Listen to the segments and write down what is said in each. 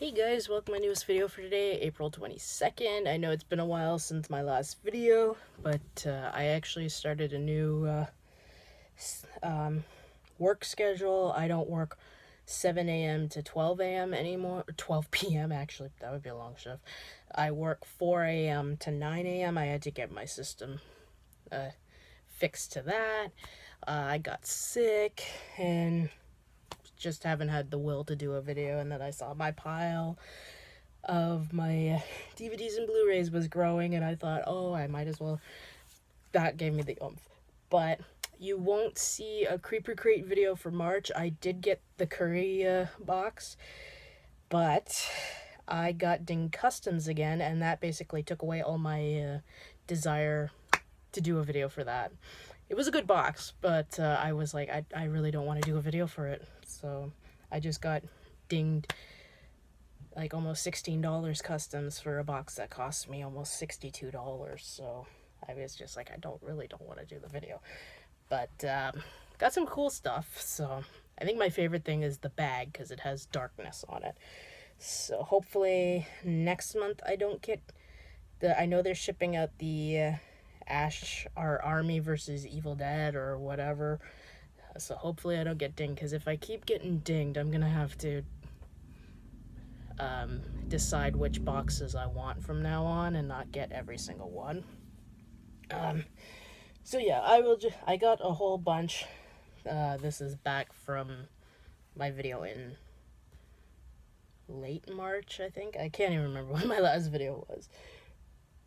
Hey guys, welcome to my newest video for today, April 22nd. I know it's been a while since my last video, but I actually started a new work schedule. I don't work 7 a.m. to 12 a.m. anymore, or 12 p.m. actually, that would be a long shift. I work 4 a.m. to 9 a.m. I had to get my system fixed to that. I got sick and just haven't had the will to do a video, and then I saw my pile of my DVDs and Blu-rays was growing, and I thought, oh, I might as well. That gave me the oomph. But you won't see a Creeper Crate video for March. I did get the Curry box, but I got Ding Customs again, and that basically took away all my desire to do a video for that. It was a good box, but I was like, I really don't want to do a video for it. So I just got dinged like almost $16 customs for a box that cost me almost $62. So I was just like, I don't want to do the video. But got some cool stuff. So I think my favorite thing is the bag because it has darkness on it. So hopefully next month I don't get I know they're shipping out the our Army versus Evil Dead or whatever, so hopefully I don't get dinged, because if I keep getting dinged, I'm gonna have to decide which boxes I want from now on and not get every single one. So yeah, I got a whole bunch. This is back from my video in late March, I think. I can't even remember when my last video was.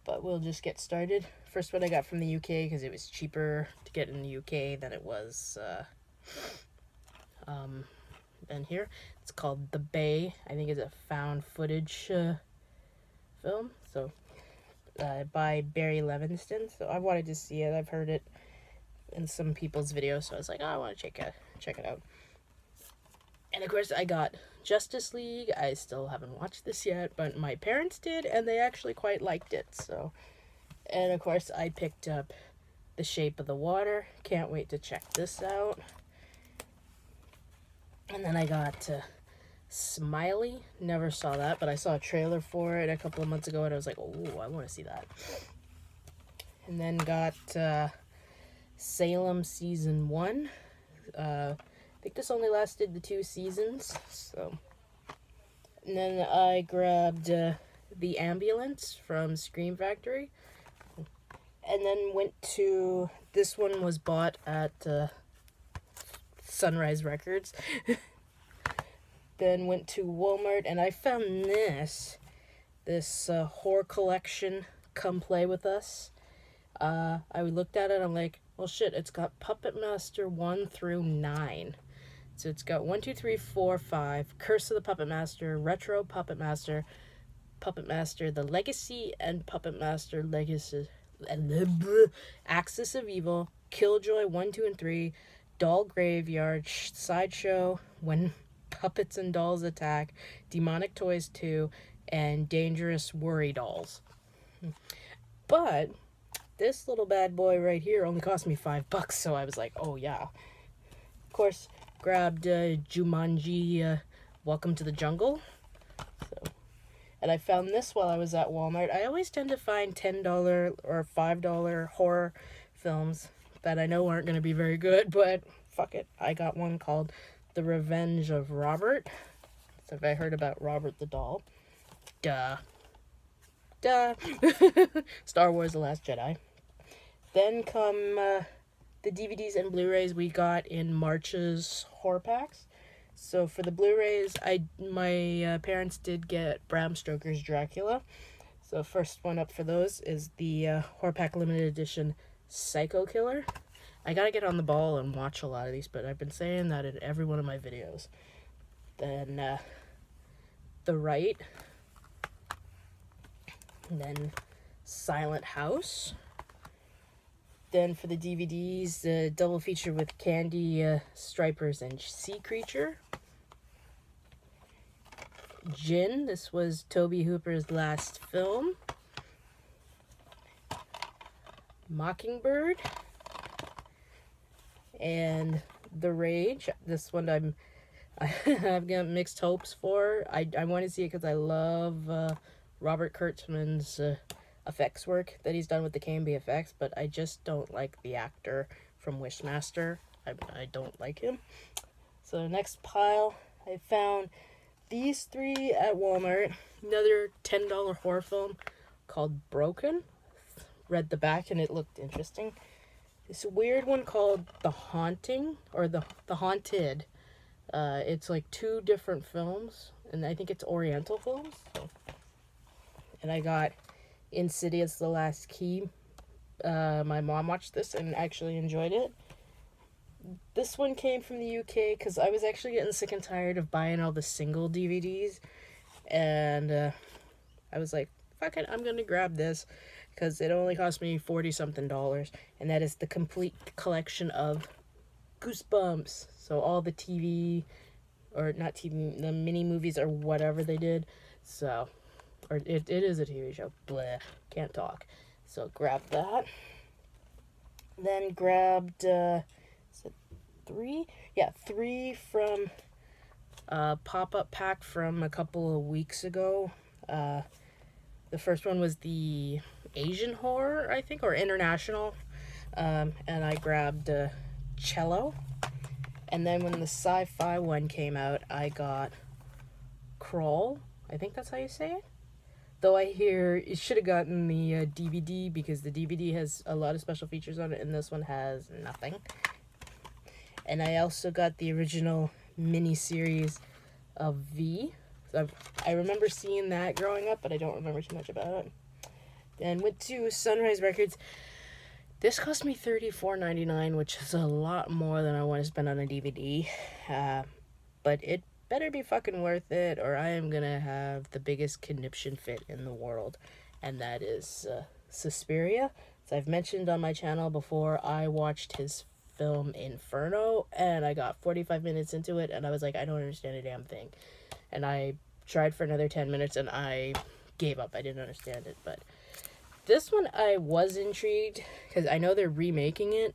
But we'll just get started. First one I got from the UK because it was cheaper to get in the UK than it was than here. It's called The Bay. I think it's a found footage film. So by Barry Levinston. So I wanted to see it. I've heard it in some people's videos, so I was like, oh, I want to check it out. And of course I got Justice League. I still haven't watched this yet, but my parents did, and they actually quite liked it. So, and of course I picked up The Shape of the Water. Can't wait to check this out. And then I got Smiley. Never saw that, but I saw a trailer for it a couple of months ago, and I was like, oh, I want to see that. And then got Salem Season 1. I think this only lasted the 2 seasons, so. And then I grabbed The Ambulance from Scream Factory. And then went to, this one was bought at Sunrise Records. Then went to Walmart, and I found this horror collection, Come Play With Us. I looked at it, I'm like, well shit, it's got Puppet Master 1 through 9. So it's got 1, 2, 3, 4, 5, Curse of the Puppet Master, Retro Puppet Master, The Legacy, and Puppet Master Legacy, Axis of Evil, Killjoy 1, 2, and 3, Doll Graveyard, Sideshow, When Puppets and Dolls Attack, Demonic Toys 2, and Dangerous Worry Dolls. But this little bad boy right here only cost me $5, so I was like, oh yeah. Of course, grabbed Jumanji Welcome to the Jungle. So, and I found this while I was at Walmart. I always tend to find $10 or $5 horror films that I know aren't going to be very good, but fuck it. I got one called The Revenge of Robert. So if I heard about Robert the Doll. Duh. Star Wars The Last Jedi. Then come the DVDs and Blu-rays we got in March's horror packs. So for the Blu-rays, my parents did get Bram Stoker's Dracula. So first one up for those is the horror pack limited edition Psycho Killer. I gotta get on the ball and watch a lot of these, but I've been saying that in every one of my videos. Then The Rite. And then Silent House. Then for the DVDs, the double feature with Candy, Stripers, and Sea Creature. Jinn, this was Tobe Hooper's last film. Mockingbird. And The Rage, this one I've got mixed hopes for. I want to see it because I love Robert Kurtzman's effects work that he's done with the KMB effects, but I just don't like the actor from Wishmaster. I don't like him. So the next pile, I found these three at Walmart. Another $10 horror film called Broken. Read the back and it looked interesting. This weird one called The Haunting, or The Haunted. It's like two different films, and I think it's Oriental films. So. And I got Insidious: The Last Key. My mom watched this and actually enjoyed it. This one came from the UK because I was actually getting sick and tired of buying all the single DVDs. And I was like, fuck it, I'm going to grab this because it only cost me $40-something. And that is the complete collection of Goosebumps. So all the TV, or not TV, the mini movies or whatever they did. So, or it is a TV show. Bleh, can't talk. So grab that. Then grabbed, three? Yeah, three from pop-up pack from a couple of weeks ago. The first one was the Asian horror, I think, or international. And I grabbed Cello. And then when the sci-fi one came out, I got Crawl. I think that's how you say it. Though I hear it should have gotten the DVD because the DVD has a lot of special features on it and this one has nothing. And I also got the original mini-series of V. So I remember seeing that growing up, but I don't remember too much about it. Then went to Sunrise Records. This cost me $34.99, which is a lot more than I want to spend on a DVD. But it better be fucking worth it, or I am gonna have the biggest conniption fit in the world. And that is Suspiria. As I've mentioned on my channel before, I watched his film Inferno, and I got 45 minutes into it, and I was like, I don't understand a damn thing. And I tried for another 10 minutes, and I gave up. I didn't understand it, but this one I was intrigued, because I know they're remaking it,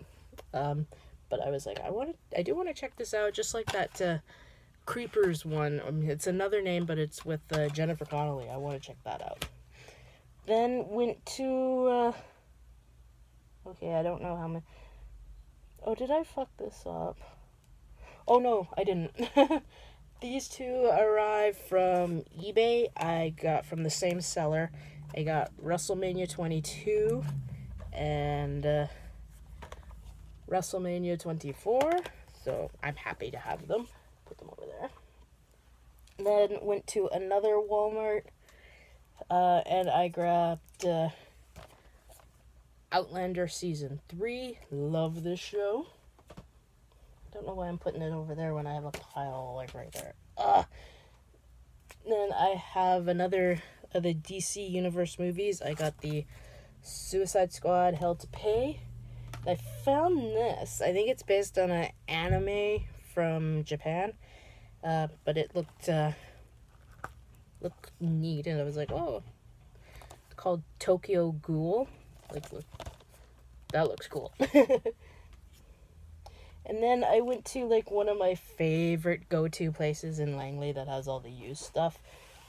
but I was like, I do want to check this out, just like that Creepers one. I mean, it's another name, but it's with Jennifer Connelly. I want to check that out. Then went to, okay, I don't know how many. Oh, did I fuck this up? Oh, no, I didn't. These two arrived from eBay. I got from the same seller. I got WrestleMania 22 and WrestleMania 24. So I'm happy to have them. Put them over there. Then went to another Walmart and I grabbed Outlander Season 3. Love this show. Don't know why I'm putting it over there when I have a pile like right there. Then I have another of the DC Universe movies. I got the Suicide Squad Hell to Pay. I found this. I think it's based on an anime from Japan. But it looked neat, and I was like, oh, it's called Tokyo Ghoul. Like, look, that looks cool. And then I went to, like, one of my favorite go-to places in Langley that has all the used stuff.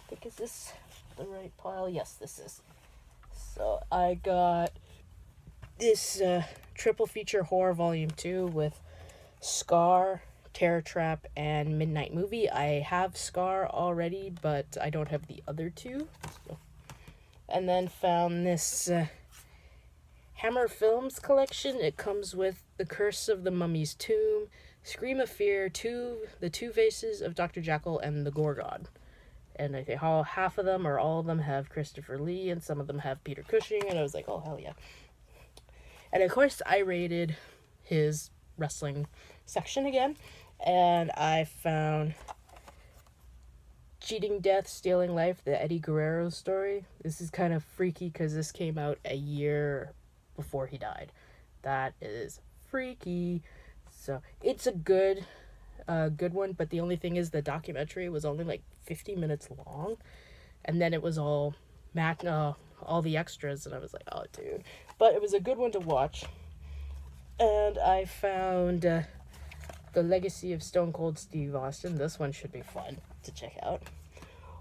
I think, is this the right pile? Yes, this is. So, I got this triple feature horror volume 2 with Scar, Terror Trap, and Midnight Movie. I have Scar already, but I don't have the other two. So. And then found this Hammer Films collection. It comes with The Curse of the Mummy's Tomb, Scream of Fear, The Two Faces of Dr. Jekyll, and The Gorgon. And I think half of them or all of them have Christopher Lee, and some of them have Peter Cushing, and I was like, oh, hell yeah. And of course, I raided his wrestling section again, and I found Cheating Death, Stealing Life, the Eddie Guerrero story. This is kind of freaky because this came out a year before he died. That is freaky. So it's a good one, but the only thing is the documentary was only like 50 minutes long, and then it was all the extras, and I was like, oh dude. But it was a good one to watch. And I found The Legacy of Stone Cold Steve Austin. This one should be fun to check out.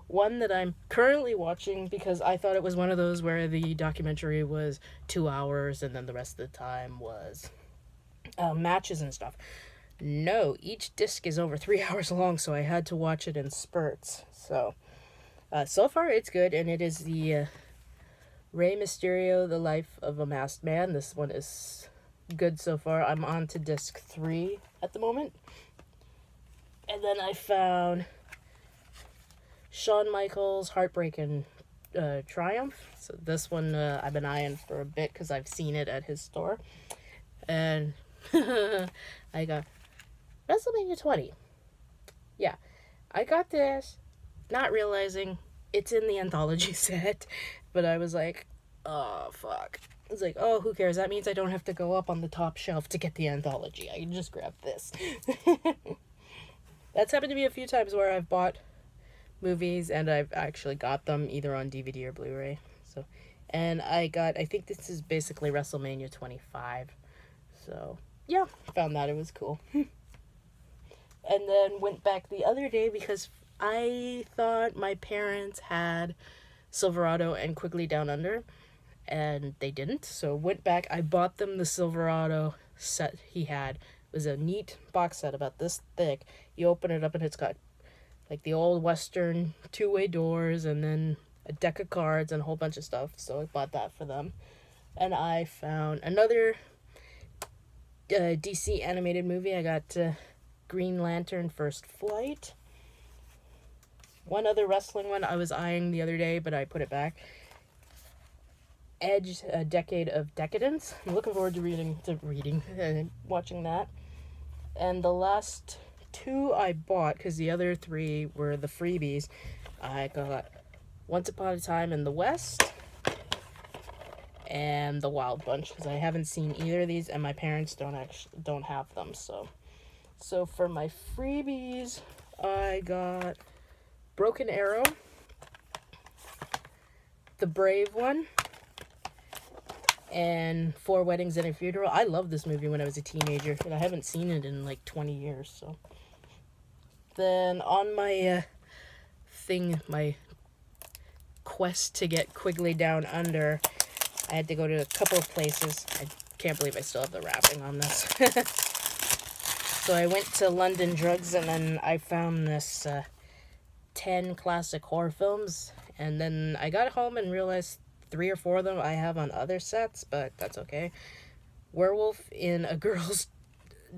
One that I'm currently watching because I thought it was one of those where the documentary was 2 hours and then the rest of the time was matches and stuff. No, each disc is over 3 hours long, so I had to watch it in spurts. So far it's good, and it is the Rey Mysterio, The Life of a Masked Man. This one is good so far. I'm on to disc 3 at the moment. And then I found Shawn Michaels' Heartbreak and Triumph. So this one I've been eyeing for a bit because I've seen it at his store. And I got WrestleMania 20. Yeah, I got this not realizing it's in the anthology set, but I was like, oh, fuck. It's like, oh, who cares? That means I don't have to go up on the top shelf to get the anthology. I can just grab this. That's happened to me a few times where I've bought movies and I've actually got them either on DVD or Blu-ray. So, and I think this is basically WrestleMania 25. So, yeah, found that it was cool. And then went back the other day because I thought my parents had Silverado and Quigley Down Under, and they didn't. So went back, I bought them the Silverado set he had. It was a neat box set about this thick. You open it up and it's got like the old Western two-way doors and then a deck of cards and a whole bunch of stuff. So I bought that for them. And I found another DC animated movie. I got Green Lantern First Flight. One other wrestling one I was eyeing the other day, but I put it back. Edge, A Decade of Decadence. I'm looking forward to watching that. And the last two I bought, because the other three were the freebies. I got Once Upon a Time in the West and The Wild Bunch, because I haven't seen either of these, and my parents don't have them. So for my freebies, I got Broken Arrow, The Brave One, and Four Weddings and a Funeral. I loved this movie when I was a teenager, and I haven't seen it in like 20 years. So then on my my quest to get Quigley Down Under, I had to go to a couple of places. I can't believe I still have the wrapping on this. So I went to London Drugs, and then I found this 10 classic horror films, and then I got home and realized 3 or 4 of them I have on other sets, but that's okay. Werewolf in a Girl's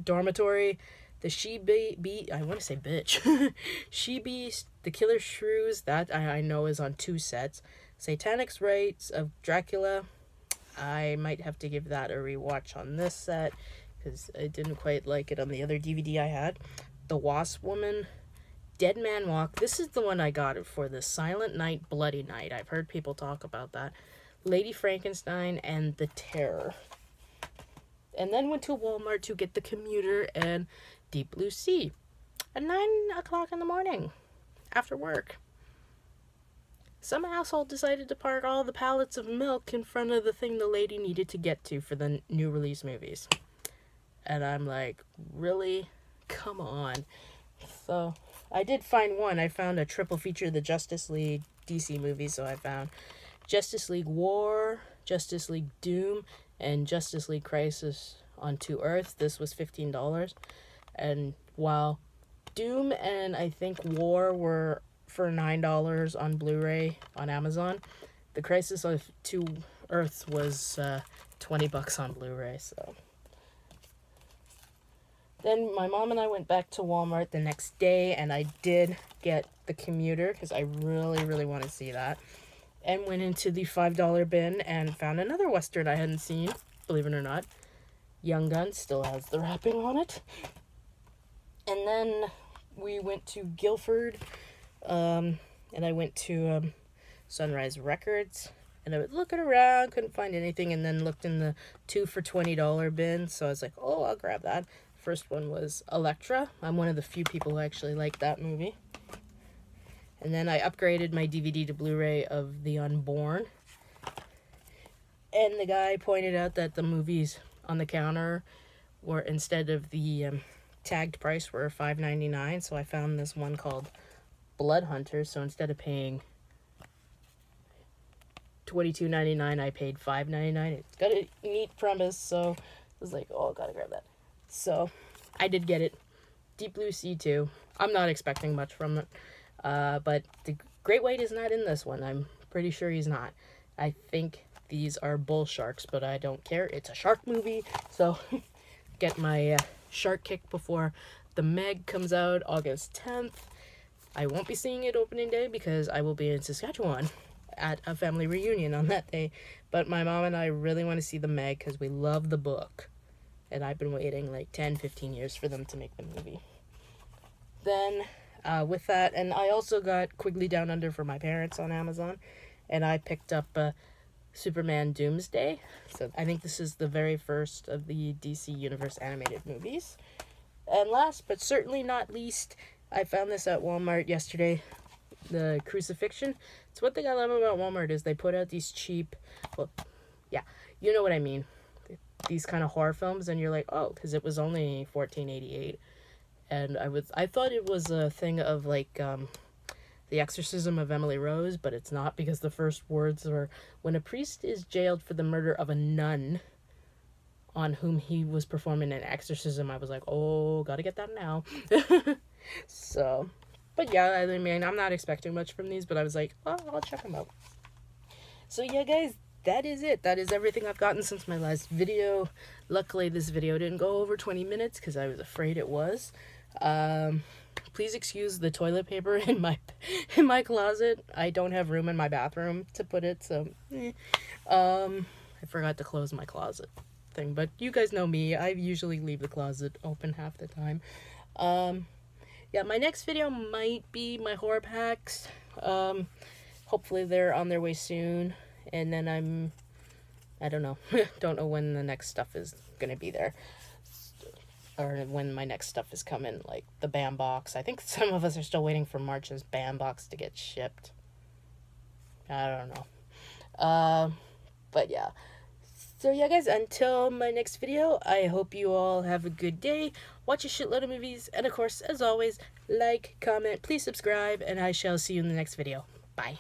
Dormitory, The She-Beast, I want to say bitch, She-Beast, The Killer Shrews, that I know is on 2 sets. Satanic's Rites of Dracula, I might have to give that a rewatch on this set, because I didn't quite like it on the other DVD I had. The Wasp Woman, Dead Man Walk. This is the one I got it for, the Silent Night, Bloody Night. I've heard people talk about that. Lady Frankenstein and The Terror. And then went to Walmart to get The Commuter and Deep Blue Sea at 9 o'clock in the morning after work. Some asshole decided to park all the pallets of milk in front of the thing the lady needed to get to for the new release movies. And I'm like, really? Come on. So I did find one. I found a triple feature of the Justice League DC movies. So I found Justice League War, Justice League Doom, and Justice League Crisis on 2 Earths. This was $15. And while Doom and I think War were for $9 on Blu-ray on Amazon, the Crisis of 2 Earths was $20 on Blu-ray. So then my mom and I went back to Walmart the next day, and I did get The Commuter, because I really, really want to see that. And went into the $5 bin and found another Western I hadn't seen, believe it or not. Young Guns still has the wrapping on it. And then we went to Guilford, and I went to Sunrise Records. And I was looking around, couldn't find anything, and then looked in the 2 for $20 bin. So I was like, oh, I'll grab that. First one was Elektra. I'm one of the few people who actually like that movie. And then I upgraded my DVD to Blu-ray of The Unborn. And the guy pointed out that the movies on the counter were, instead of the tagged price were $5.99, so I found this one called Blood Hunter. So instead of paying $22.99, I paid $5.99. It's got a neat premise, so I was like, oh, gotta grab that. So I did get it. Deep Blue Sea 2. I'm not expecting much from it, but the great white is not in this one. I'm pretty sure he's not. I think these are bull sharks, but I don't care. It's a shark movie, so get my shark kick before the Meg comes out August 10th. I won't be seeing it opening day because I will be in Saskatchewan at a family reunion on that day, but my mom and I really want to see the Meg because we love the book, and I've been waiting like 10-15 years for them to make the movie. Then with that, and I also got Quigley Down Under for my parents on Amazon, and I picked up Superman Doomsday. So I think this is the very first of the DC Universe animated movies. And last but certainly not least, I found this at Walmart yesterday, the Crucifixion. It's one thing I love about Walmart is they put out these cheap, well, yeah, you know what I mean, these kind of horror films, and you're like, oh, because it was only $14.88. And I thought it was a thing of like The Exorcism of Emily Rose, but it's not, because the first words were, when a priest is jailed for the murder of a nun on whom he was performing an exorcism. I was like, oh, gotta get that now. So, but yeah, I mean, I'm not expecting much from these, but I was like, oh, I'll check them out. So yeah, guys, that is it. That is everything I've gotten since my last video. Luckily, this video didn't go over 20 minutes because I was afraid it was. Please excuse the toilet paper in my closet. I don't have room in my bathroom to put it, so I forgot to close my closet thing, but you guys know me. I usually leave the closet open half the time. Yeah, my next video might be my horror packs. Hopefully they're on their way soon, and then I don't know. Don't know when the next stuff is gonna be there, or when my next stuff is coming, like the BAM box. I think some of us are still waiting for March's BAM box to get shipped. I don't know. But yeah. So yeah, guys, until my next video, I hope you all have a good day. Watch a shitload of movies, and of course, as always, like, comment, please subscribe, and I shall see you in the next video. Bye.